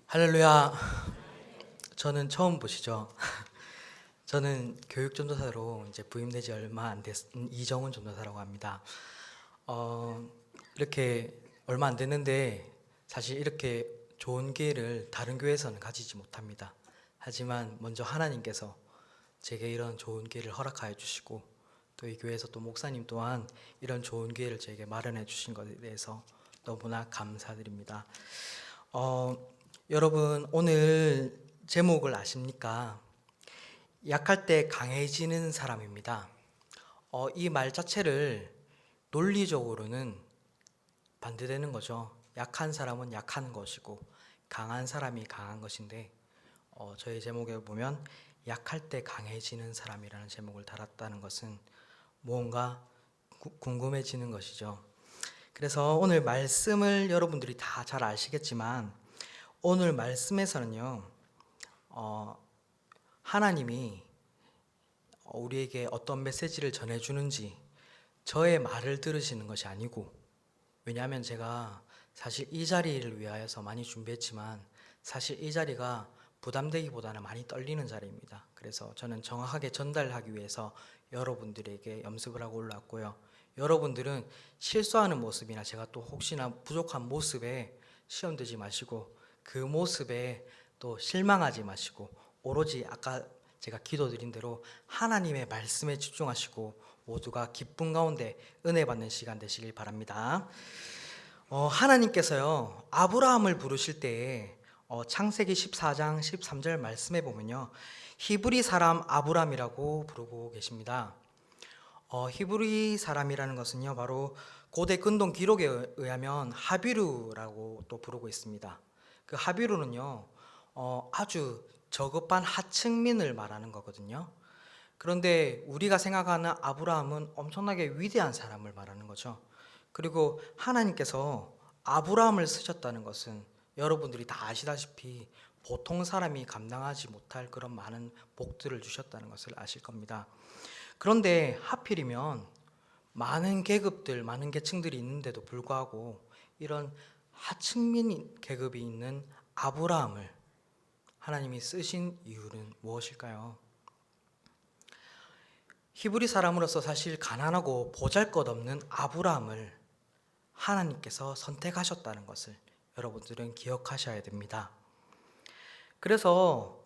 할렐루야. 저는 처음 보시죠? 저는 교육전도사로 이제 부임된 지 얼마 안 됐, 이정훈 전도사라고 합니다. 어, 이렇게 얼마 안 됐는데 사실 이렇게 좋은 기회를 다른 교회에서는 가지지 못합니다. 하지만 먼저 하나님께서 제게 이런 좋은 기회를 허락하여 주시고 또 이 교회에서 또 목사님 또한 이런 좋은 기회를 저에게 마련해 주신 것에 대해서 너무나 감사드립니다. 어, 여러분 오늘 제목을 아십니까? 약할 때 강해지는 사람입니다. 이 말 자체를 논리적으로는 반대되는 거죠. 약한 사람은 약한 것이고 강한 사람이 강한 것인데 저희 제목에 보면 약할 때 강해지는 사람이라는 제목을 달았다는 것은 무언가 궁금해지는 것이죠. 그래서 오늘 말씀을 여러분들이 다 잘 아시겠지만 오늘 말씀에서는요, 어, 하나님이 우리에게 어떤 메시지를 전해주는지 저의 말을 들으시는 것이 아니고, 왜냐하면 제가 사실 이 자리를 위하여서 많이 준비했지만 사실 이 자리가 부담되기보다는 많이 떨리는 자리입니다. 그래서 저는 정확하게 전달하기 위해서 여러분들에게 염습을 하고 올라왔고요. 여러분들은 실수하는 모습이나 제가 또 혹시나 부족한 모습에 시험되지 마시고 그 모습에 또 실망하지 마시고 오로지 아까 제가 기도드린 대로 하나님의 말씀에 집중하시고 모두가 기쁨 가운데 은혜 받는 시간 되시길 바랍니다. 하나님께서요 아브라함을 부르실 때에 창세기 14장 13절 말씀에 보면요 히브리 사람 아브람이라고 부르고 계십니다. 히브리 사람이라는 것은요 바로 고대 근동 기록에 의하면 하비루라고 또 부르고 있습니다. 그 하비루는요 아주 저급한 하층민을 말하는 거거든요. 그런데 우리가 생각하는 아브라함은 엄청나게 위대한 사람을 말하는 거죠. 그리고 하나님께서 아브라함을 쓰셨다는 것은 여러분들이 다 아시다시피 보통 사람이 감당하지 못할 그런 많은 복들을 주셨다는 것을 아실 겁니다. 그런데 하필이면 많은 계급들, 많은 계층들이 있는데도 불구하고 이런 하층민 계급이 있는 아브라함을 하나님이 쓰신 이유는 무엇일까요? 히브리 사람으로서 사실 가난하고 보잘것없는 아브라함을 하나님께서 선택하셨다는 것을 여러분들은 기억하셔야 됩니다. 그래서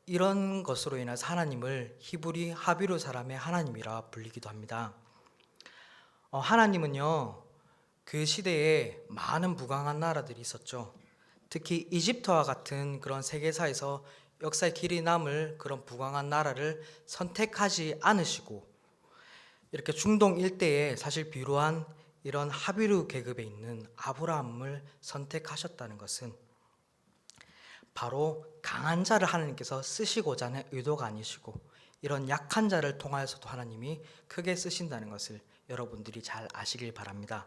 이런 것으로 인해서 하나님을 히브리 하비루 사람의 하나님이라 불리기도 합니다. 하나님은요 그 시대에 많은 부강한 나라들이 있었죠. 특히 이집트와 같은 그런 세계사에서 역사의 길이 남을 그런 부강한 나라를 선택하지 않으시고 이렇게 중동 일대에 사실 비루한 이런 하비루 계급에 있는 아브라함을 선택하셨다는 것은 바로 강한 자를 하나님께서 쓰시고자 하는 의도가 아니시고 이런 약한 자를 통하여서도 하나님이 크게 쓰신다는 것을 여러분들이 잘 아시길 바랍니다.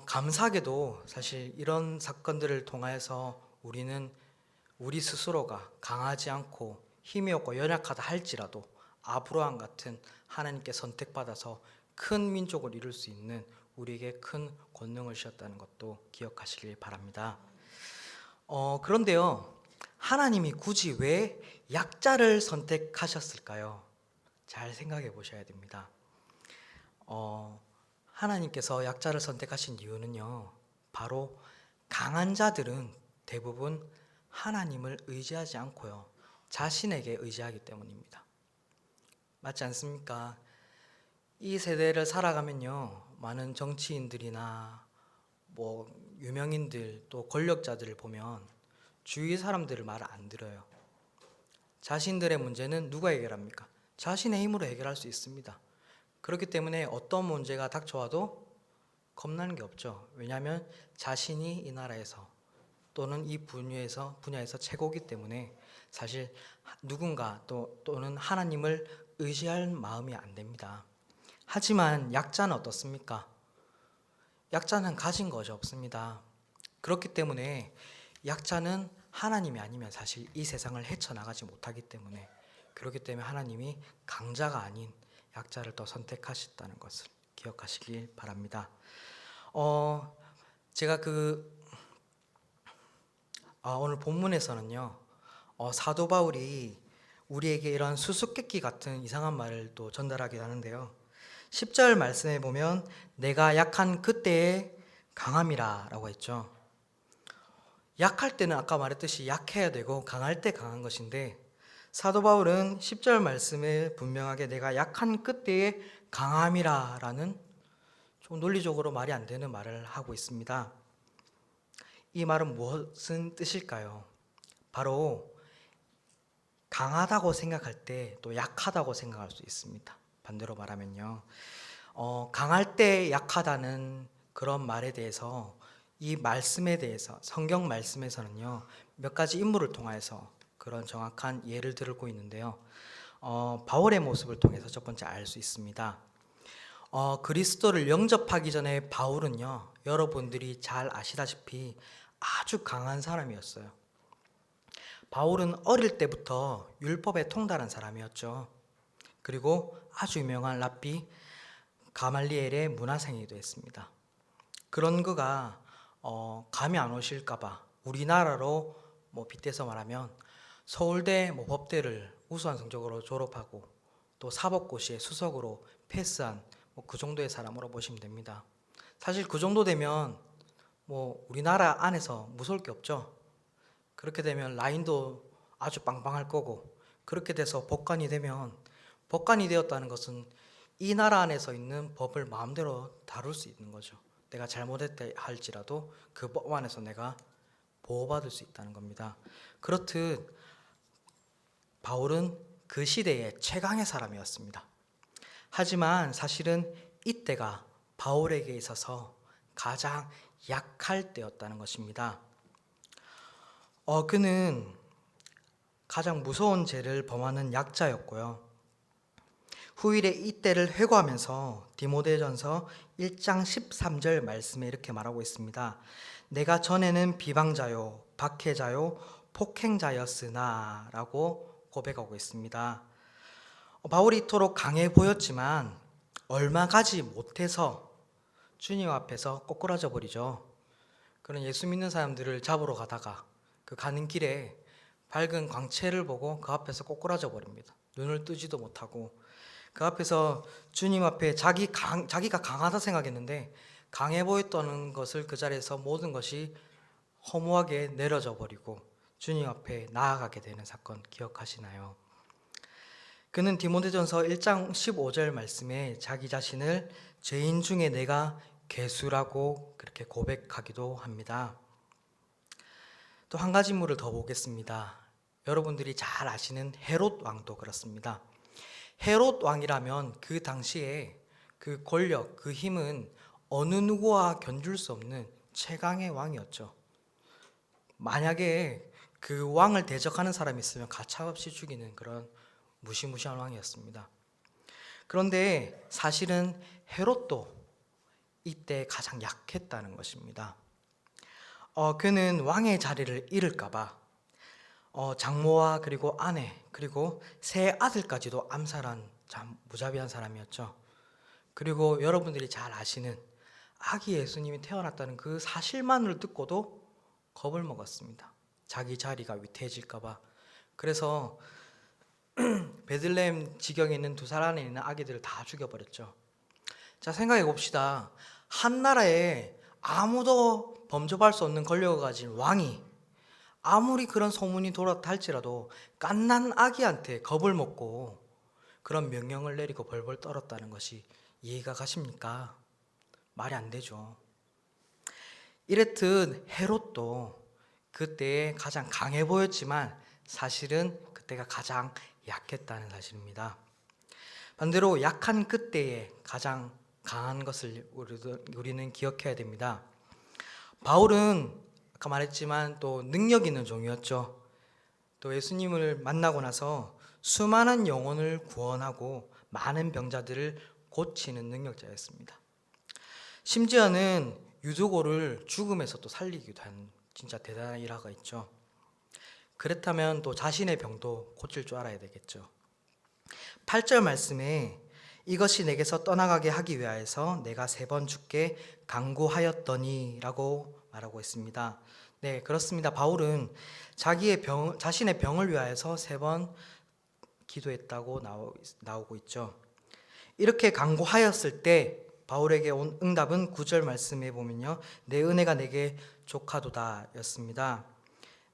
감사하게도 사실 이런 사건들을 통하여서 우리는 우리 스스로가 강하지 않고 힘이 없고 연약하다 할지라도 아브라함 같은 하나님께 선택받아서 큰 민족을 이룰 수 있는 우리에게 큰 권능을 주셨다는 것도 기억하시길 바랍니다. 그런데요, 하나님이 굳이 왜 약자를 선택하셨을까요? 잘 생각해 보셔야 됩니다. 하나님께서 약자를 선택하신 이유는요, 바로 강한 자들은 대부분 하나님을 의지하지 않고요, 자신에게 의지하기 때문입니다. 맞지 않습니까? 이 세대를 살아가면요, 많은 정치인들이나 뭐 유명인들 또 권력자들을 보면 주위 사람들을 말 안 들어요. 자신들의 문제는 누가 해결합니까? 자신의 힘으로 해결할 수 있습니다. 그렇기 때문에 어떤 문제가 닥쳐와도 겁나는 게 없죠. 왜냐하면 자신이 이 나라에서 또는 이 분야에서 최고이기 때문에 사실 누군가 또는 하나님을 의지할 마음이 안 됩니다. 하지만 약자는 어떻습니까? 약자는 가진 것이 없습니다. 그렇기 때문에 약자는 하나님이 아니면 사실 이 세상을 헤쳐나가지 못하기 때문에 그렇기 때문에 하나님이 강자가 아닌 약자를 더 선택하셨다는 것을 기억하시길 바랍니다. 제가 오늘 본문에서는요, 사도 바울이 우리에게 이런 수수께끼 같은 이상한 말을 또 전달하기도 하는데요. 10절 말씀에 보면 내가 약한 그때에 강함이라 라고 했죠. 약할 때는 아까 말했듯이 약해야 되고 강할 때 강한 것인데, 사도 바울은 10절 말씀에 분명하게 내가 약한 그때에 강함이라 라는 좀 논리적으로 말이 안 되는 말을 하고 있습니다. 이 말은 무슨 뜻일까요? 바로 강하다고 생각할 때 또 약하다고 생각할 수 있습니다. 반대로 말하면요. 강할 때 약하다는 그런 말에 대해서, 이 말씀에 대해서 성경 말씀에서는요, 몇 가지 인물을 통해서 그런 정확한 예를 들고 있는데요. 바울의 모습을 통해서 첫 번째 알 수 있습니다. 그리스도를 영접하기 전에 바울은요, 여러분들이 잘 아시다시피 아주 강한 사람이었어요. 바울은 어릴 때부터 율법에 통달한 사람이었죠. 그리고 아주 유명한 랍비 가말리엘의 문화생이기도 했습니다. 그런 그가 감이 안 오실까봐 우리나라로 빗대서 말하면 서울대 법대를 우수한 성적으로 졸업하고 또 사법고시에 수석으로 패스한 그 정도의 사람으로 보시면 됩니다. 사실 그 정도 되면 우리나라 안에서 무서울 게 없죠. 그렇게 되면 라인도 아주 빵빵할 거고, 그렇게 돼서 법관이 되면, 법관이 되었다는 것은 이 나라 안에서 있는 법을 마음대로 다룰 수 있는 거죠. 내가 잘못했다 할지라도 그 법 안에서 내가 보호받을 수 있다는 겁니다. 그렇듯 바울은 그 시대의 최강의 사람이었습니다. 하지만 사실은 이때가 바울에게 있어서 가장 약할 때였다는 것입니다. 그는 가장 무서운 죄를 범하는 약자였고요. 후일에 이때를 회고하면서 디모데전서 1장 13절 말씀에 이렇게 말하고 있습니다. 내가 전에는 비방자요, 박해자요, 폭행자였으나 라고 고백하고 있습니다. 바울이 이토록 강해 보였지만 얼마 가지 못해서 주님 앞에서 꼬꾸라져 버리죠. 그런 예수 믿는 사람들을 잡으러 가다가 그 가는 길에 밝은 광채를 보고 그 앞에서 꼬꾸라져 버립니다. 눈을 뜨지도 못하고 그 앞에서 주님 앞에 자기가 강하다 생각했는데 강해 보였다는 것을 그 자리에서 모든 것이 허무하게 내려져 버리고 주님 앞에 나아가게 되는 사건 기억하시나요? 그는 디모데전서 1장 15절 말씀에 자기 자신을 죄인 중에 내가 괴수라고 그렇게 고백하기도 합니다. 또 한 가지 인물을 더 보겠습니다. 여러분들이 잘 아시는 헤롯 왕도 그렇습니다. 헤롯 왕이라면 그 당시에 그 권력, 그 힘은 어느 누구와 견줄 수 없는 최강의 왕이었죠. 만약에 그 왕을 대적하는 사람이 있으면 가차없이 죽이는 그런 무시무시한 왕이었습니다. 그런데 사실은 헤롯도 이때 가장 약했다는 것입니다. 그는 왕의 자리를 잃을까봐 장모와 그리고 아내 그리고 세 아들까지도 암살한 참 무자비한 사람이었죠. 그리고 여러분들이 잘 아시는 아기 예수님이 태어났다는 그 사실만을 듣고도 겁을 먹었습니다. 자기 자리가 위태해질까봐. 그래서 베들레헴 지경에 있는 두 살 안에 있는 아기들을 다 죽여버렸죠. 자, 생각해 봅시다. 한 나라에 아무도 범접할 수 없는 권력을 가진 왕이 아무리 그런 소문이 돌았다 할지라도 갓난 아기한테 겁을 먹고 그런 명령을 내리고 벌벌 떨었다는 것이 이해가 가십니까? 말이 안 되죠. 이랬듯 헤롯도 그때에 가장 강해 보였지만 사실은 그때가 가장 약했다는 사실입니다. 반대로 약한 그때에 가장 강한 것을 우리는 기억해야 됩니다. 바울은 아까 말했지만 또 능력 있는 종이었죠. 또 예수님을 만나고 나서 수많은 영혼을 구원하고 많은 병자들을 고치는 능력자였습니다. 심지어는 유두고를 죽음에서 또 살리기도 한 진짜 대단한 일화가 있죠. 그렇다면 또 자신의 병도 고칠 줄 알아야 되겠죠. 8절 말씀에 이것이 내게서 떠나가게 하기 위하여서 내가 3번 주께 간구하였더니 라고 말하고 있습니다. 네, 그렇습니다. 바울은 자신의 병을 위하여서 3번 기도했다고 나오고 있죠. 이렇게 간구하였을 때 바울에게 온 응답은 9절 말씀에 보면요, 내 은혜가 내게 족하도다 였습니다.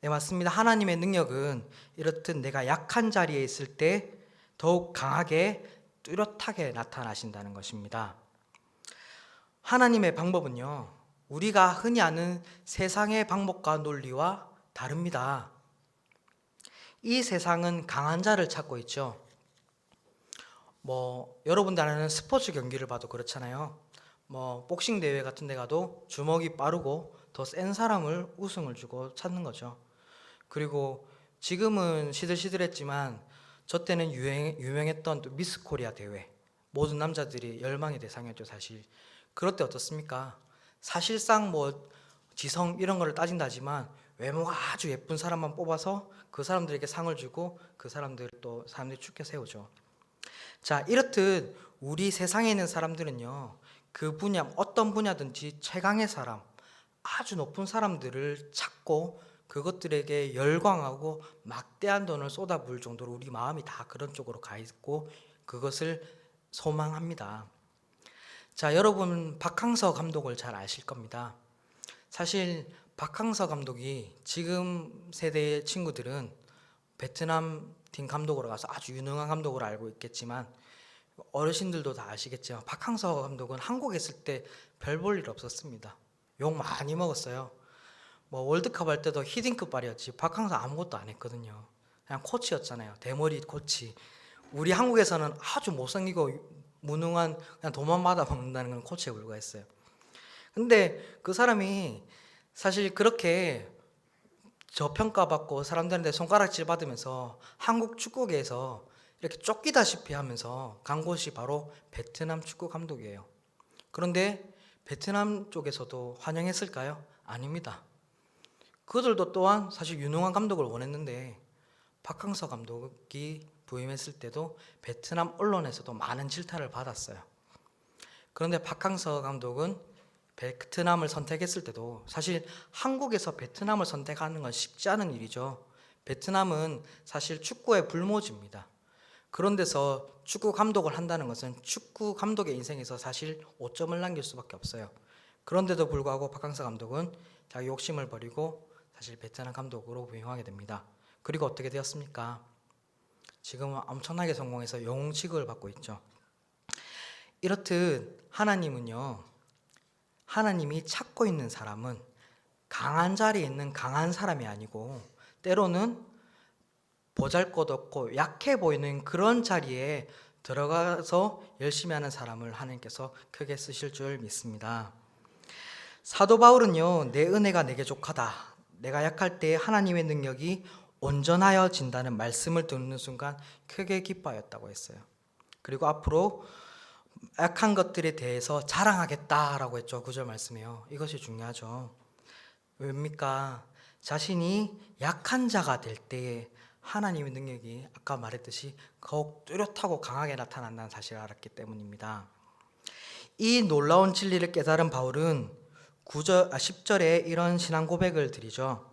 네, 맞습니다. 하나님의 능력은 이렇듯 내가 약한 자리에 있을 때 더욱 강하게 뚜렷하게 나타나신다는 것입니다. 하나님의 방법은요, 우리가 흔히 아는 세상의 방법과 논리와 다릅니다. 이 세상은 강한 자를 찾고 있죠. 여러분들 아는 스포츠 경기를 봐도 그렇잖아요. 복싱 대회 같은 데 가도 주먹이 빠르고 더 센 사람을 우승을 주고 찾는 거죠. 그리고 지금은 시들시들했지만 저 때는 유명했던 또 미스 코리아 대회, 모든 남자들이 열망의 대상이었죠. 사실 그럴 때 어떻습니까? 사실상 지성 이런 거를 따진다지만 외모가 아주 예쁜 사람만 뽑아서 그 사람들에게 상을 주고 그 사람들을 또 사람들이 축켜 세우죠. 자, 이렇듯 우리 세상에 있는 사람들은요, 그 분야, 어떤 분야든지 최강의 사람, 아주 높은 사람들을 찾고 그것들에게 열광하고 막대한 돈을 쏟아부을 정도로 우리 마음이 다 그런 쪽으로 가 있고 그것을 소망합니다. 자, 여러분 박항서 감독을 잘 아실 겁니다. 사실 박항서 감독이 지금 세대의 친구들은 베트남 팀 감독으로 가서 아주 유능한 감독으로 알고 있겠지만 어르신들도 다 아시겠지만 박항서 감독은 한국에 있을 때 별 볼 일 없었습니다. 욕 많이 먹었어요. 월드컵 할 때도 히딩크발이었지 박항서 아무것도 안 했거든요. 그냥 코치였잖아요. 대머리 코치. 우리 한국에서는 아주 못생기고 무능한 그냥 돈만 받아 먹는다는 건 코치에 불과했어요. 근데 그 사람이 사실 그렇게 저평가받고 사람들한테 손가락질 받으면서 한국 축구계에서 이렇게 쫓기다시피 하면서 간 곳이 바로 베트남 축구 감독이에요. 그런데 베트남 쪽에서도 환영했을까요? 아닙니다. 그들도 또한 사실 유능한 감독을 원했는데 박항서 감독이 부임했을 때도 베트남 언론에서도 많은 질타를 받았어요. 그런데 박항서 감독은 베트남을 선택했을 때도 사실 한국에서 베트남을 선택하는 건 쉽지 않은 일이죠. 베트남은 사실 축구의 불모지입니다. 그런 데서 축구 감독을 한다는 것은 축구 감독의 인생에서 사실 오점을 남길 수밖에 없어요. 그런데도 불구하고 박항서 감독은 자기 욕심을 버리고 사실 베트남 감독으로 부임하게 됩니다. 그리고 어떻게 되었습니까? 지금은 엄청나게 성공해서 영웅 취급을 받고 있죠. 이렇듯 하나님은요, 하나님이 찾고 있는 사람은 강한 자리에 있는 강한 사람이 아니고 때로는 보잘것없고 약해 보이는 그런 자리에 들어가서 열심히 하는 사람을 하나님께서 크게 쓰실 줄 믿습니다. 사도 바울은요, 내 은혜가 내게 족하다, 내가 약할 때 하나님의 능력이 온전하여진다는 말씀을 듣는 순간 크게 기뻐하였다고 했어요. 그리고 앞으로 약한 것들에 대해서 자랑하겠다라고 했죠. 9절 말씀이요. 이것이 중요하죠. 왜입니까? 자신이 약한 자가 될 때에 하나님의 능력이 아까 말했듯이 더욱 뚜렷하고 강하게 나타난다는 사실을 알았기 때문입니다. 이 놀라운 진리를 깨달은 바울은 10절에 이런 신앙 고백을 드리죠.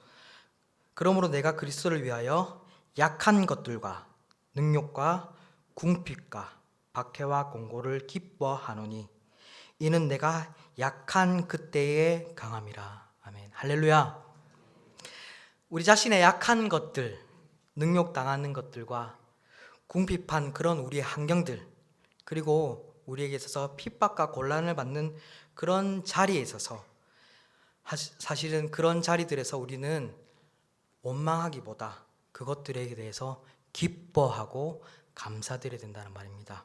그러므로 내가 그리스도를 위하여 약한 것들과 능욕과 궁핍과 박해와 공고를 기뻐하노니 이는 내가 약한 그때의 강함이라. 아멘. 할렐루야. 우리 자신의 약한 것들, 능욕당하는 것들과 궁핍한 그런 우리의 환경들, 그리고 우리에게 있어서 핍박과 곤란을 받는 그런 자리에 있어서 사실은 그런 자리들에서 우리는 원망하기보다 그것들에 대해서 기뻐하고 감사드려야 된다는 말입니다.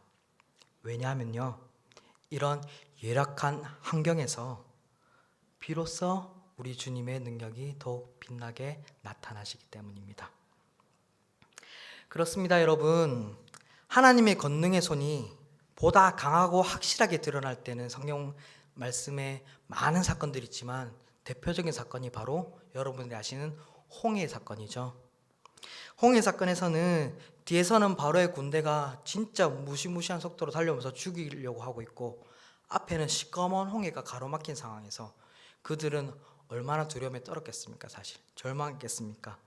왜냐하면요, 이런 열악한 환경에서 비로소 우리 주님의 능력이 더욱 빛나게 나타나시기 때문입니다. 그렇습니다, 여러분. 하나님의 권능의 손이 보다 강하고 확실하게 드러날 때는 성경 말씀에 많은 사건들이 있지만 대표적인 사건이 바로 여러분들이 아시는 홍해 사건이죠. 홍해 사건에서는 뒤에서는 바로의 군대가 진짜 무시무시한 속도로 달려오면서 죽이려고 하고 있고 앞에는 시꺼먼 홍해가 가로막힌 상황에서 그들은 얼마나 두려움에 떨었겠습니까? 사실 절망했겠습니까?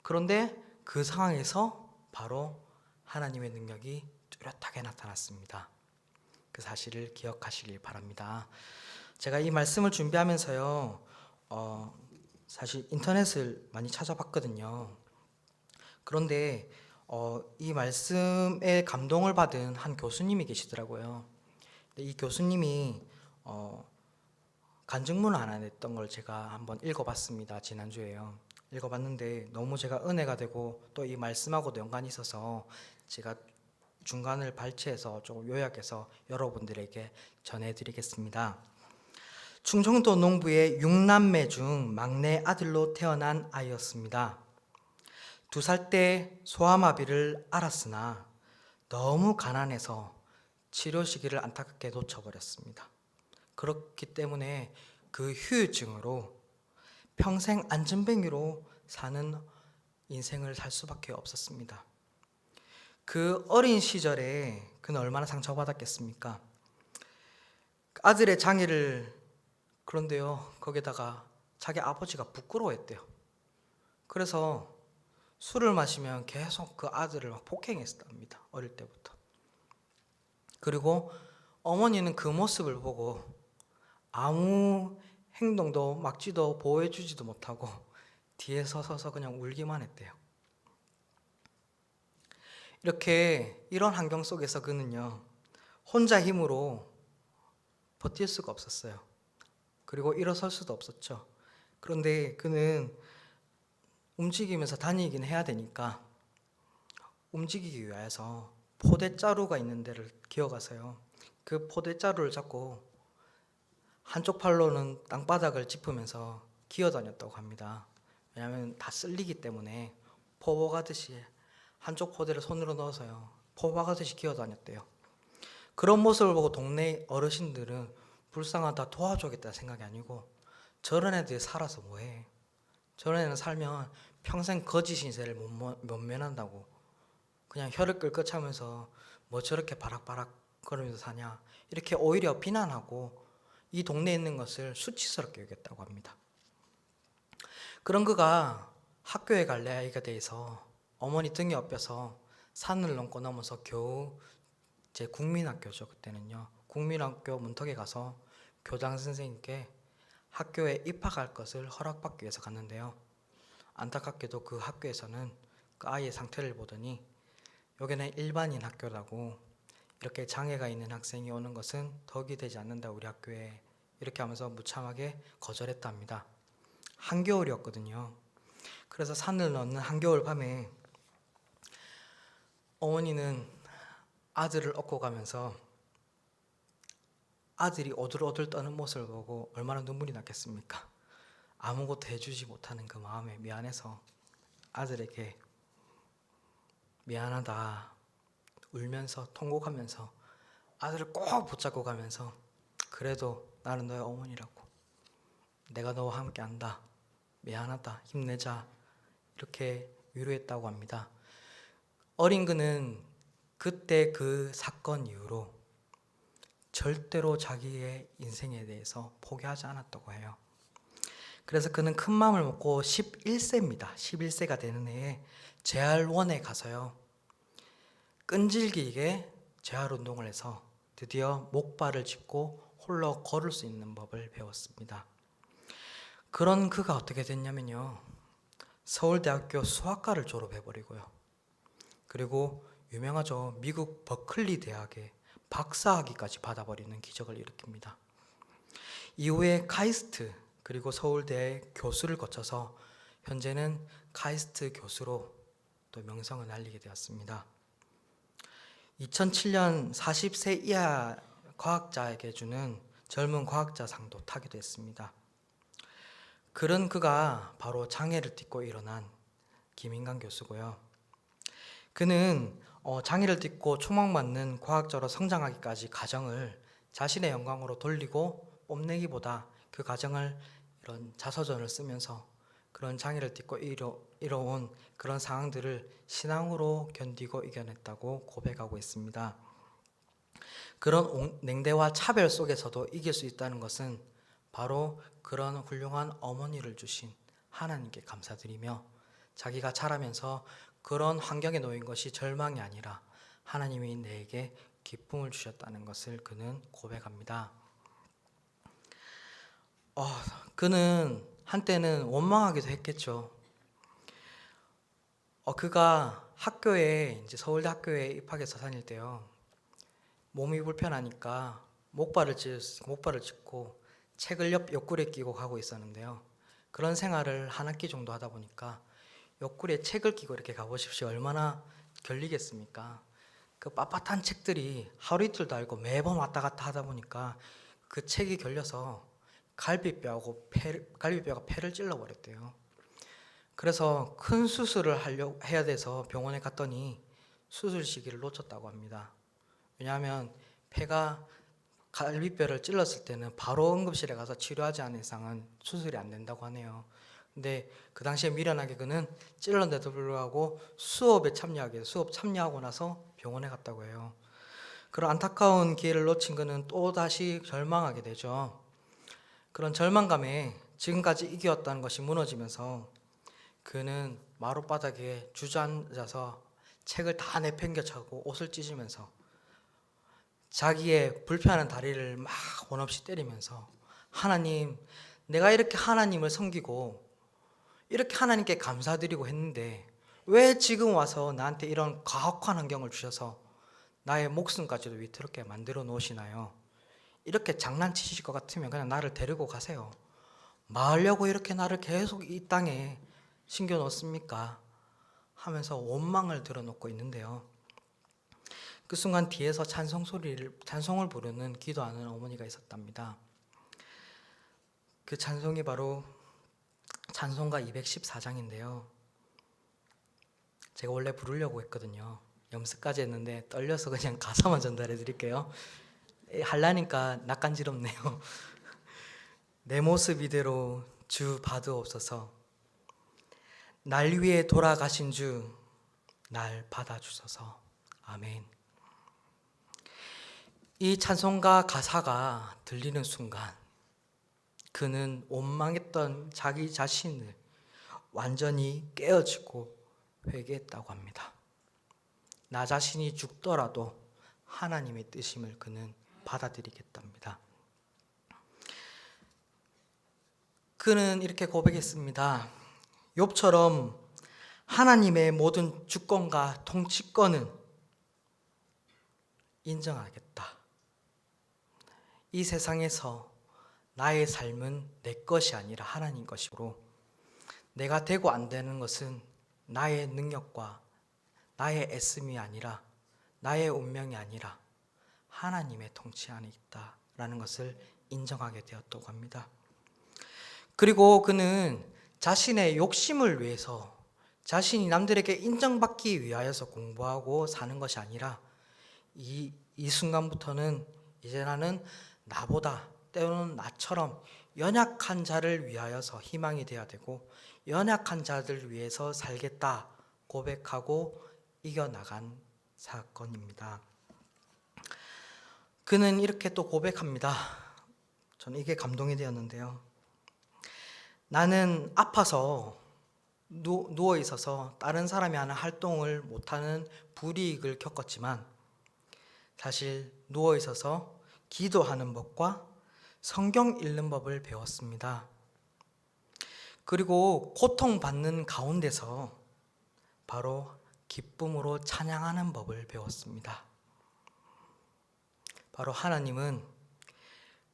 그런데 그 상황에서 바로 하나님의 능력이 뚜렷하게 나타났습니다. 그 사실을 기억하시길 바랍니다. 제가 이 말씀을 준비하면서요, 사실 인터넷을 많이 찾아봤거든요. 그런데 이 말씀에 감동을 받은 한 교수님이 계시더라고요. 이 교수님이 간증문을 하나 냈던 걸 제가 한번 읽어봤습니다. 지난주에요. 읽어봤는데 너무 제가 은혜가 되고 또 이 말씀하고도 연관이 있어서 제가 중간을 발췌해서 조금 요약해서 여러분들에게 전해드리겠습니다. 충청도 농부의 6남매 중 막내 아들로 태어난 아이였습니다. 2살 때 소아마비를 앓았으나 너무 가난해서 치료 시기를 안타깝게 놓쳐버렸습니다. 그렇기 때문에 그 후유증으로 평생 안전뱅이로 사는 인생을 살 수밖에 없었습니다. 그 어린 시절에 그는 얼마나 상처받았겠습니까? 아들의 장애를, 그런데요, 거기다가 자기 아버지가 부끄러워했대요. 그래서 술을 마시면 계속 그 아들을 막 폭행했답니다. 어릴 때부터. 그리고 어머니는 그 모습을 보고 아무 행동도 막지도 보호해주지도 못하고 뒤에 서서 그냥 울기만 했대요. 이런 환경 속에서 그는요, 혼자 힘으로 버틸 수가 없었어요. 그리고 일어설 수도 없었죠. 그런데 그는 움직이면서 다니긴 해야 되니까 움직이기 위해서 포대자루가 있는 데를 기어가서요, 그 포대자루를 잡고 한쪽 팔로는 땅바닥을 짚으면서 기어다녔다고 합니다. 왜냐하면 다 쓸리기 때문에 포박하듯이 한쪽 포대를 손으로 넣어서요, 포박하듯이 기어다녔대요. 그런 모습을 보고 동네 어르신들은 불쌍하다, 도와줘야겠다 생각이 아니고 저런 애들이 살아서 뭐해, 저런 애는 살면 평생 거짓 인생을 못 면한다고 그냥 혀를 끌끌 차면서 뭐 저렇게 바락바락 거리면서 사냐, 이렇게 오히려 비난하고 이 동네에 있는 것을 수치스럽게 여겼다고 합니다. 그런 그가 학교에 갈 나이가 돼서 어머니 등에 업혀서 산을 넘고 넘어서 겨우 제 국민학교죠, 그때는요, 국민학교 문턱에 가서 교장 선생님께 학교에 입학할 것을 허락받기 위해서 갔는데요, 안타깝게도 그 학교에서는 그 아이의 상태를 보더니 여기는 일반인 학교라고, 이렇게 장애가 있는 학생이 오는 것은 덕이 되지 않는다 우리 학교에, 이렇게 하면서 무참하게 거절했답니다. 한겨울이었거든요. 그래서 산을 넘는 한겨울 밤에 어머니는 아들을 업고 가면서 아들이 오들오들 떠는 모습을 보고 얼마나 눈물이 났겠습니까? 아무것도 해주지 못하는 그 마음에 미안해서 아들에게 미안하다 울면서 통곡하면서 아들을 꼭 붙잡고 가면서, 그래도 나는 너의 어머니라고, 내가 너와 함께 한다, 미안하다, 힘내자, 이렇게 위로했다고 합니다. 어린 그는 그때 그 사건 이후로 절대로 자기의 인생에 대해서 포기하지 않았다고 해요. 그래서 그는 큰 마음을 먹고 11세입니다. 11세가 되는 해에 재활원에 가서요, 끈질기게 재활운동을 해서 드디어 목발을 짚고 홀로 걸을 수 있는 법을 배웠습니다. 그런 그가 어떻게 됐냐면요, 서울대학교 수학과를 졸업해버리고요, 그리고 유명하죠, 미국 버클리 대학의 박사학위까지 받아버리는 기적을 일으킵니다. 이후에 카이스트 그리고 서울대 교수를 거쳐서 현재는 카이스트 교수로 또 명성을 날리게 되었습니다. 2007년 40세 이하 과학자에게 주는 젊은 과학자상도 타기도 했습니다. 그런 그가 바로 장애를 딛고 일어난 김인강 교수고요. 그는 장애를 딛고 촉망받는 과학자로 성장하기까지 과정을 자신의 영광으로 돌리고 뽐내기보다 그 과정을 이런 자서전을 쓰면서 그런 장애를 딛고 이뤄온 그런 상황들을 신앙으로 견디고 이겨냈다고 고백하고 있습니다. 그런 냉대와 차별 속에서도 이길 수 있다는 것은 바로 그런 훌륭한 어머니를 주신 하나님께 감사드리며 자기가 자라면서 그런 환경에 놓인 것이 절망이 아니라 하나님이 내게 기쁨을 주셨다는 것을 그는 고백합니다. 그는 한때는 원망하기도 했겠죠. 그가 학교에 이제 서울대 학교에 입학해서 다닐 때요. 몸이 불편하니까 목발을 짚고 책을 옆구리에 끼고 가고 있었는데요. 그런 생활을 한 학기 정도 하다 보니까 옆구리에 책을 끼고 이렇게 가보십시오. 얼마나 결리겠습니까? 그 빳빳한 책들이 하루 이틀도 알고 매번 왔다 갔다 하다 보니까 그 책이 결려서 갈비뼈가 폐를 찔러버렸대요. 그래서 큰 수술을 해야 돼서 병원에 갔더니 수술 시기를 놓쳤다고 합니다. 왜냐하면 폐가 갈비뼈를 찔렀을 때는 바로 응급실에 가서 치료하지 않은 이상은 수술이 안 된다고 하네요. 근데 그 당시에 미련하게 그는 찔렀는데도 불구하고 수업 참여하고 나서 병원에 갔다고 해요. 그런 안타까운 기회를 놓친 그는 또 다시 절망하게 되죠. 그런 절망감에 지금까지 이겨왔다는 것이 무너지면서 그는 마룻바닥에 주저앉아서 책을 다 내팽겨차고 옷을 찢으면서 자기의 불편한 다리를 막 원없이 때리면서 하나님, 내가 이렇게 하나님을 섬기고 이렇게 하나님께 감사드리고 했는데 왜 지금 와서 나한테 이런 가혹한 환경을 주셔서 나의 목숨까지도 위태롭게 만들어 놓으시나요? 이렇게 장난치실 것 같으면 그냥 나를 데리고 가세요. 뭐 하려고 이렇게 나를 계속 이 땅에 심겨 놓습니까? 하면서 원망을 들어놓고 있는데요. 그 순간 뒤에서 찬송을 부르는 기도하는 어머니가 있었답니다. 그 찬송이 바로 찬송가 214장인데요. 제가 원래 부르려고 했거든요. 염습까지 했는데 떨려서 그냥 가사만 전달해 드릴게요. 하려니까 낯간지럽네요. 내 모습 이대로 주 봐두옵소서. 날 위해 돌아가신 주 날 받아주소서. 아멘. 이 찬송가 가사가 들리는 순간 그는 원망했던 자기 자신을 완전히 깨어지고 회개했다고 합니다. 나 자신이 죽더라도 하나님의 뜻임을 그는 받아들이겠답니다. 그는 이렇게 고백했습니다. 욥처럼 하나님의 모든 주권과 통치권은 인정하겠다. 이 세상에서 나의 삶은 내 것이 아니라 하나님 것이고 내가 되고 안 되는 것은 나의 능력과 나의 애씀이 아니라 나의 운명이 아니라 하나님의 통치 안에 있다라는 것을 인정하게 되었다고 합니다. 그리고 그는 자신의 욕심을 위해서 자신이 남들에게 인정받기 위하여서 공부하고 사는 것이 아니라 이 순간부터는 이제 나는 나보다 때로는 나처럼 연약한 자를 위하여서 희망이 되어야 되고 연약한 자들 위해서 살겠다 고백하고 이겨나간 사건입니다. 그는 이렇게 또 고백합니다. 저는 이게 감동이 되었는데요. 나는 아파서 누워 있어서 다른 사람이 하는 활동을 못하는 불이익을 겪었지만 사실 누워 있어서 기도하는 법과 성경 읽는 법을 배웠습니다. 그리고 고통받는 가운데서 바로 기쁨으로 찬양하는 법을 배웠습니다. 바로 하나님은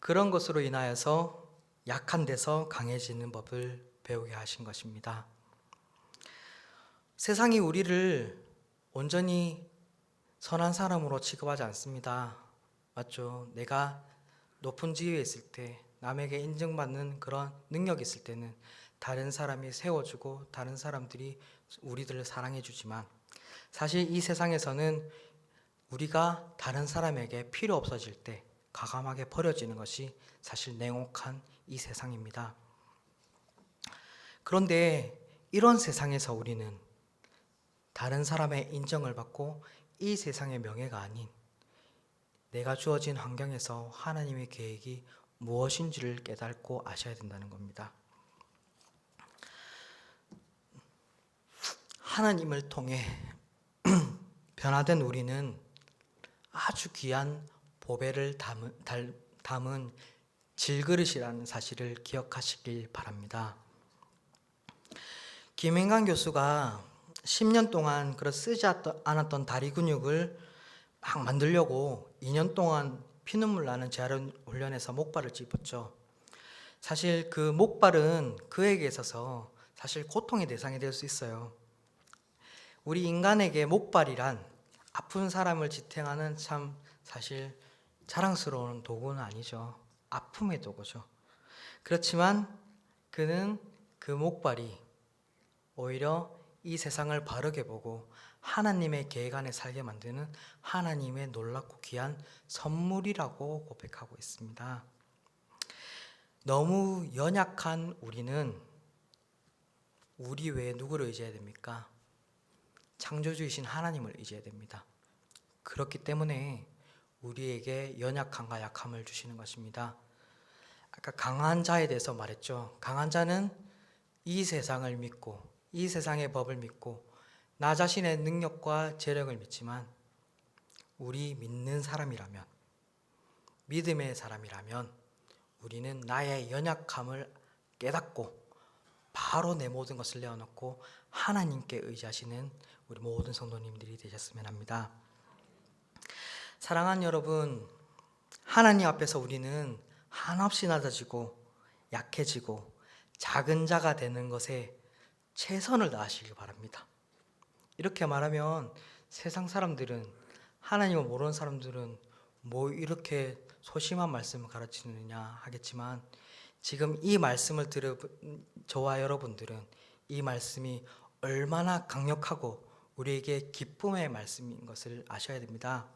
그런 것으로 인하여서 약한 데서 강해지는 법을 배우게 하신 것입니다. 세상이 우리를 온전히 선한 사람으로 취급하지 않습니다. 맞죠? 내가 높은 지위에 있을 때 남에게 인정받는 그런 능력이 있을 때는 다른 사람이 세워주고 다른 사람들이 우리들을 사랑해 주지만 사실 이 세상에서는 우리가 다른 사람에게 필요 없어질 때 과감하게 버려지는 것이 사실 냉혹한 이 세상입니다. 그런데 이런 세상에서 우리는 다른 사람의 인정을 받고 이 세상의 명예가 아닌 내가 주어진 환경에서 하나님의 계획이 무엇인지를 깨닫고 아셔야 된다는 겁니다. 하나님을 통해 변화된 우리는 아주 귀한 보배를 담은 질그릇이라는 사실을 기억하시길 바랍니다. 김행관 교수가 10년 동안 쓰지 않았던 다리 근육을 막 만들려고 2년 동안 피눈물 나는 재활훈련에서 목발을 짚었죠. 사실 그 목발은 그에게 있어서 사실 고통의 대상이 될 수 있어요. 우리 인간에게 목발이란 아픈 사람을 지탱하는 참 사실 자랑스러운 도구는 아니죠. 아픔의 도구죠. 그렇지만 그는 그 목발이 오히려 이 세상을 바르게 보고 하나님의 계획 안에 살게 만드는 하나님의 놀랍고 귀한 선물이라고 고백하고 있습니다. 너무 연약한 우리는 우리 외에 누구를 의지해야 됩니까? 창조주이신 하나님을 의지해야 됩니다. 그렇기 때문에 우리에게 연약함과 약함을 주시는 것입니다. 아까 강한 자에 대해서 말했죠. 강한 자는 이 세상을 믿고 이 세상의 법을 믿고 나 자신의 능력과 재력을 믿지만 우리 믿는 사람이라면, 믿음의 사람이라면 우리는 나의 연약함을 깨닫고 바로 내 모든 것을 내어놓고 하나님께 의지하시는 우리 모든 성도님들이 되셨으면 합니다. 사랑하는 여러분, 하나님 앞에서 우리는 한없이 낮아지고 약해지고 작은 자가 되는 것에 최선을 다하시길 바랍니다. 이렇게 말하면 세상 사람들은, 하나님을 모르는 사람들은 뭐 이렇게 소심한 말씀을 가르치느냐 하겠지만, 지금 이 말씀을 들은 저와 여러분들은 이 말씀이 얼마나 강력하고 우리에게 기쁨의 말씀인 것을 아셔야 됩니다.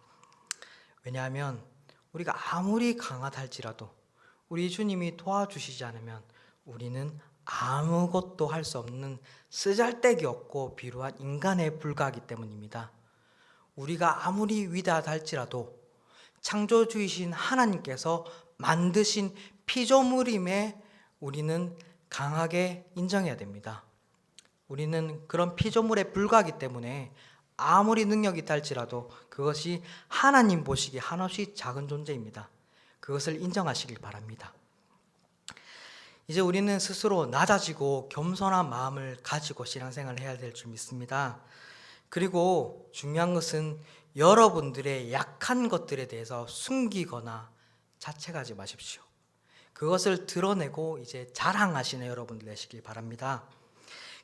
왜냐하면 우리가 아무리 강하다 할지라도 우리 주님이 도와주시지 않으면 우리는 아무것도 할 수 없는 쓰잘데기 없고 비루한 인간에 불과하기 때문입니다. 우리가 아무리 위대하다 할지라도 창조주이신 하나님께서 만드신 피조물임에 우리는 강하게 인정해야 됩니다. 우리는 그런 피조물에 불과하기 때문에 아무리 능력이 있다 할지라도 그것이 하나님 보시기에 한없이 작은 존재입니다. 그것을 인정하시길 바랍니다. 이제 우리는 스스로 낮아지고 겸손한 마음을 가지고 신앙생활을 해야 될 줄 믿습니다. 그리고 중요한 것은 여러분들의 약한 것들에 대해서 숨기거나 자책하지 마십시오. 그것을 드러내고 이제 자랑하시는 여러분들 되시길 바랍니다.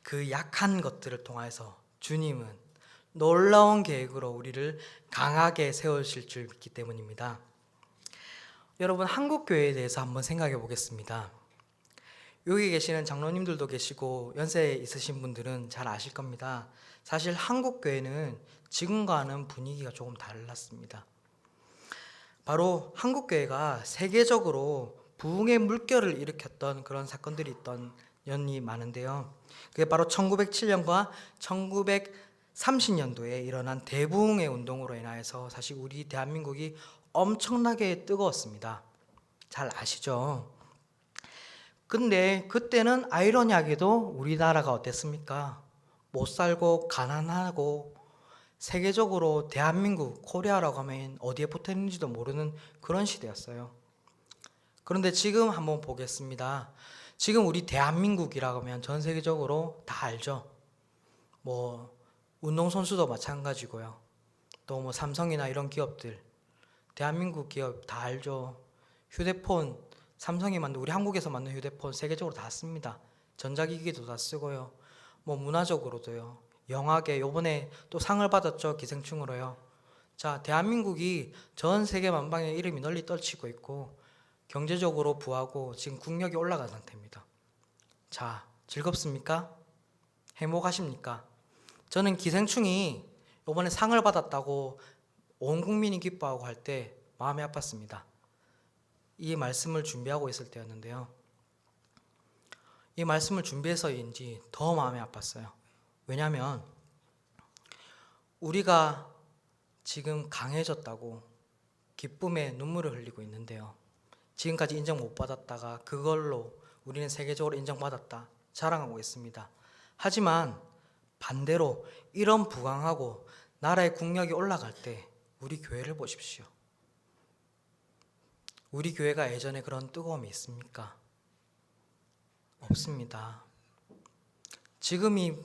그 약한 것들을 통해서 주님은 놀라운 계획으로 우리를 강하게 세우실 줄 믿기 때문입니다. 여러분, 한국교회에 대해서 한번 생각해 보겠습니다. 여기 계시는 장로님들도 계시고 연세 있으신 분들은 잘 아실 겁니다. 사실 한국교회는 지금과는 분위기가 조금 달랐습니다. 바로 한국교회가 세계적으로 부흥의 물결을 일으켰던 그런 사건들이 있던 연이 많은데요. 그게 바로 1907년과 1930년도에 일어난 대부흥의 운동으로 인하여서 사실 우리 대한민국이 엄청나게 뜨거웠습니다. 잘 아시죠? 근데 그때는 아이러니하게도 우리나라가 어땠습니까? 못 살고 가난하고 세계적으로 대한민국, 코리아라고 하면 어디에 붙어 있는지도 모르는 그런 시대였어요. 그런데 지금 한번 보겠습니다. 지금 우리 대한민국이라고 하면 전 세계적으로 다 알죠. 뭐 운동선수도 마찬가지고요. 또 뭐 삼성이나 이런 기업들, 대한민국 기업 다 알죠. 휴대폰, 삼성이 만든, 우리 한국에서 만든 휴대폰 세계적으로 다 씁니다. 전자기기도 다 쓰고요. 뭐 문화적으로도요. 영화계 요번에 또 상을 받았죠. 기생충으로요. 자, 대한민국이 전 세계 만방에 이름이 널리 떨치고 있고 경제적으로 부하고 지금 국력이 올라간 상태입니다. 자, 즐겁습니까? 행복하십니까? 저는 기생충이 요번에 상을 받았다고 온 국민이 기뻐하고 할 때 마음이 아팠습니다. 이 말씀을 준비하고 있을 때였는데요. 이 말씀을 준비해서인지 더 마음이 아팠어요. 왜냐하면 우리가 지금 강해졌다고 기쁨에 눈물을 흘리고 있는데요. 지금까지 인정 못 받았다가 그걸로 우리는 세계적으로 인정받았다 자랑하고 있습니다. 하지만 반대로 이런 부강하고 나라의 국력이 올라갈 때 우리 교회를 보십시오. 우리 교회가 예전에 그런 뜨거움이 있습니까? 없습니다. 지금이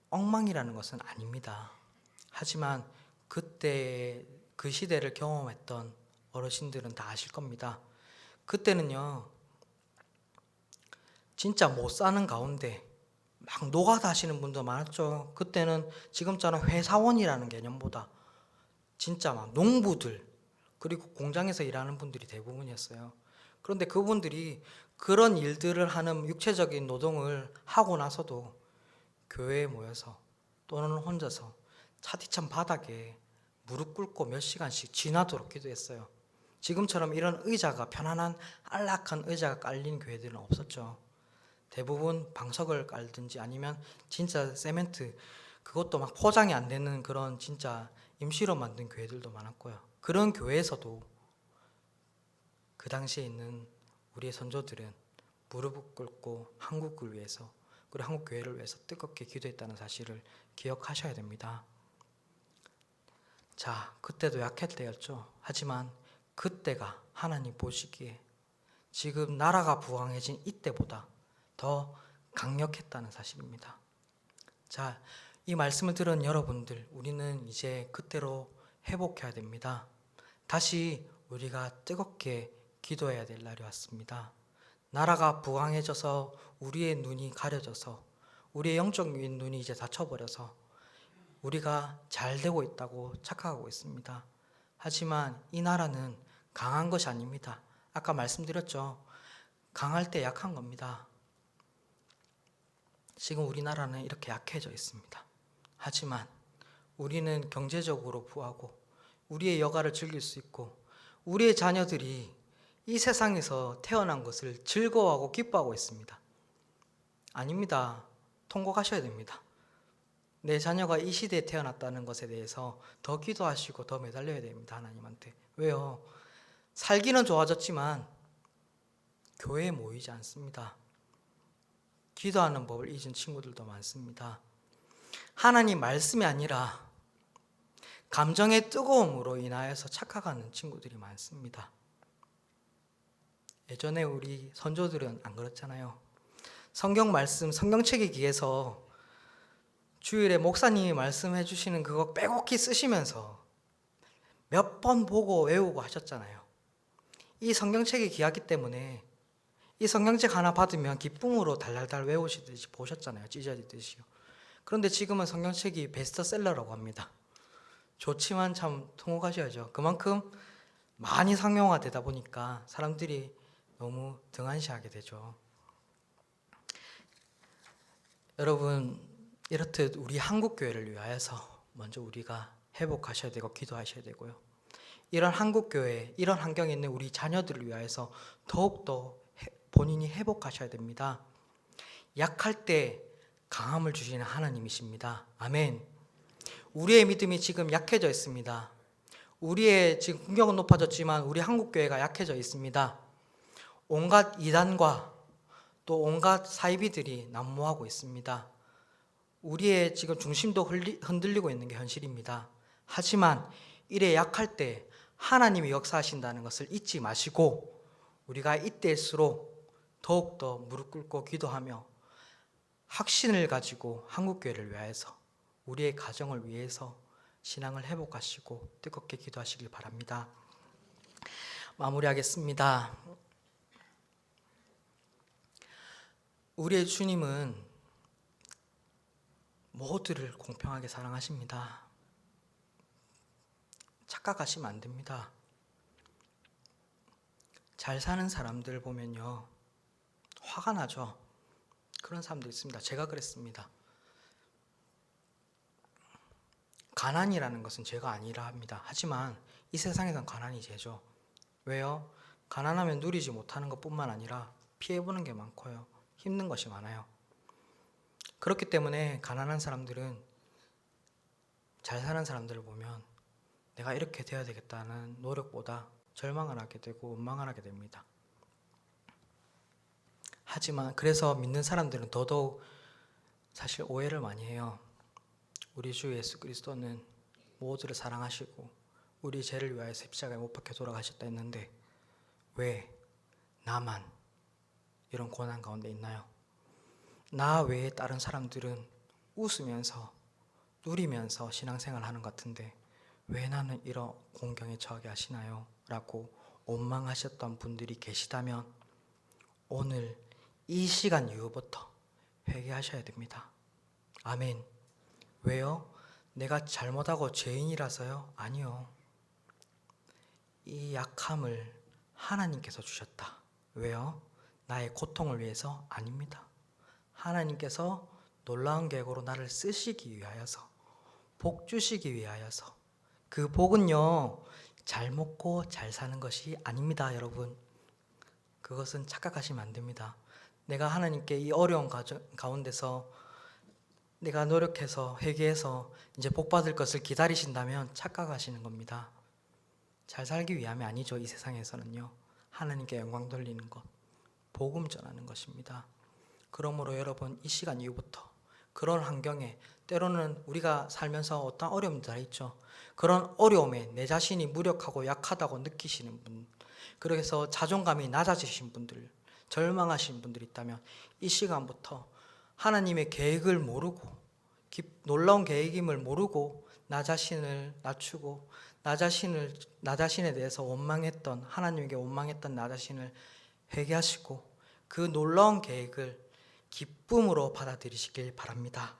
엉망이라는 것은 아닙니다. 하지만 그때 그 시대를 경험했던 어르신들은 다 아실 겁니다. 그때는요, 진짜 못 사는 가운데 막 노가다 하시는 분도 많았죠. 그때는 지금처럼 회사원이라는 개념보다 진짜 막 농부들, 그리고 공장에서 일하는 분들이 대부분이었어요. 그런데 그분들이 그런 일들을 하는 육체적인 노동을 하고 나서도 교회에 모여서 또는 혼자서 차디찬 바닥에 무릎 꿇고 몇 시간씩 지나도록 기도했어요. 지금처럼 이런 의자가, 편안한 안락한 의자가 깔린 교회들은 없었죠. 대부분 방석을 깔든지 아니면 진짜 세멘트, 그것도 막 포장이 안 되는 그런 진짜 임시로 만든 교회들도 많았고요. 그런 교회에서도 그 당시에 있는 우리의 선조들은 무릎을 꿇고 한국을 위해서, 그리고 한국 교회를 위해서 뜨겁게 기도했다는 사실을 기억하셔야 됩니다. 자, 그때도 약할 때였죠. 하지만 그때가 하나님 보시기에 지금 나라가 부강해진 이때보다 더 강력했다는 사실입니다. 자, 이 말씀을 들은 여러분들, 우리는 이제 그때로 회복해야 됩니다. 다시 우리가 뜨겁게 기도해야 될 날이 왔습니다. 나라가 부강해져서 우리의 눈이 가려져서 우리의 영적인 눈이 이제 닫혀버려서 우리가 잘 되고 있다고 착각하고 있습니다. 하지만 이 나라는 강한 것이 아닙니다. 아까 말씀드렸죠. 강할 때 약한 겁니다. 지금 우리나라는 이렇게 약해져 있습니다. 하지만 우리는 경제적으로 부하고 우리의 여가를 즐길 수 있고 우리의 자녀들이 이 세상에서 태어난 것을 즐거워하고 기뻐하고 있습니다. 아닙니다. 통곡하셔야 됩니다. 내 자녀가 이 시대에 태어났다는 것에 대해서 더 기도하시고 더 매달려야 됩니다. 하나님한테. 왜요? 살기는 좋아졌지만 교회에 모이지 않습니다. 기도하는 법을 잊은 친구들도 많습니다. 하나님 말씀이 아니라 감정의 뜨거움으로 인하여서 착각하는 친구들이 많습니다. 예전에 우리 선조들은 안 그렇잖아요. 성경 말씀, 성경책에 기해서 주일에 목사님이 말씀해 주시는 그거 빼곡히 쓰시면서 몇 번 보고 외우고 하셨잖아요. 이 성경책이 귀하기 때문에 이 성경책 하나 받으면 기쁨으로 달달달 외우시듯이 보셨잖아요. 찢어지듯이요. 그런데 지금은 성경책이 베스트셀러라고 합니다. 좋지만 참 통곡하셔야죠. 그만큼 많이 상용화되다 보니까 사람들이 너무 등한시하게 되죠. 여러분, 이렇듯 우리 한국교회를 위하여서 먼저 우리가 회복하셔야 되고 기도하셔야 되고요. 이런 한국교회, 이런 환경에 있는 우리 자녀들을 위하여서 더욱더 본인이 회복하셔야 됩니다. 약할 때 강함을 주시는 하나님이십니다. 아멘. 우리의 믿음이 지금 약해져 있습니다. 우리의 지금 국력은 높아졌지만 우리 한국교회가 약해져 있습니다. 온갖 이단과 또 온갖 사이비들이 난무하고 있습니다. 우리의 지금 중심도 흔들리고 있는 게 현실입니다. 하지만 이래 약할 때 하나님이 역사하신다는 것을 잊지 마시고 우리가 이때일수록 더욱더 무릎 꿇고 기도하며 확신을 가지고 한국교회를 위해서 우리의 가정을 위해서 신앙을 회복하시고 뜨겁게 기도하시길 바랍니다. 마무리하겠습니다. 우리의 주님은 모두를 공평하게 사랑하십니다. 착각하시면 안 됩니다. 잘 사는 사람들 보면요, 화가 나죠. 그런 사람도 있습니다. 제가 그랬습니다. 가난이라는 것은 죄가 아니라 합니다. 하지만 이 세상에선 가난이 죄죠. 왜요? 가난하면 누리지 못하는 것뿐만 아니라 피해보는 게 많고요. 힘든 것이 많아요. 그렇기 때문에 가난한 사람들은 잘 사는 사람들을 보면 내가 이렇게 되어야 되겠다는 노력보다 절망을 하게 되고 원망을 하게 됩니다. 하지만 그래서 믿는 사람들은 더더욱 사실 오해를 많이 해요. 우리 주 예수 그리스도는 모두를 사랑하시고 우리 죄를 위하여 십자가에 못 박혀 돌아가셨다 했는데 왜 나만 이런 고난 가운데 있나요? 나 외에 다른 사람들은 웃으면서 누리면서 신앙생활 하는 것 같은데 왜 나는 이런 공경에 처하게 하시나요? 라고 원망하셨던 분들이 계시다면 오늘 이 시간 이후부터 회개하셔야 됩니다. 아멘. 왜요? 내가 잘못하고 죄인이라서요? 아니요. 이 약함을 하나님께서 주셨다. 왜요? 나의 고통을 위해서? 아닙니다. 하나님께서 놀라운 계획으로 나를 쓰시기 위하여서, 복 주시기 위하여서. 그 복은요, 잘 먹고 잘 사는 것이 아닙니다, 여러분. 그것은 착각하시면 안 됩니다. 내가 하나님께 이 어려운 가운데서 내가 노력해서 회개해서 이제 복 받을 것을 기다리신다면 착각하시는 겁니다. 잘 살기 위함이 아니죠. 이 세상에서는요. 하나님께 영광 돌리는 것, 복음 전하는 것입니다. 그러므로 여러분 이 시간 이후부터 그런 환경에 때로는 우리가 살면서 어떤 어려움이 다 있죠. 그런 어려움에 내 자신이 무력하고 약하다고 느끼시는 분, 그래서 자존감이 낮아지신 분들, 절망하신 분들이 있다면 이 시간부터 하나님의 계획을 모르고 놀라운 계획임을 모르고 나 자신을 낮추고 나 자신에 대해서 원망했던, 하나님에게 원망했던 나 자신을 회개하시고 그 놀라운 계획을 기쁨으로 받아들이시길 바랍니다.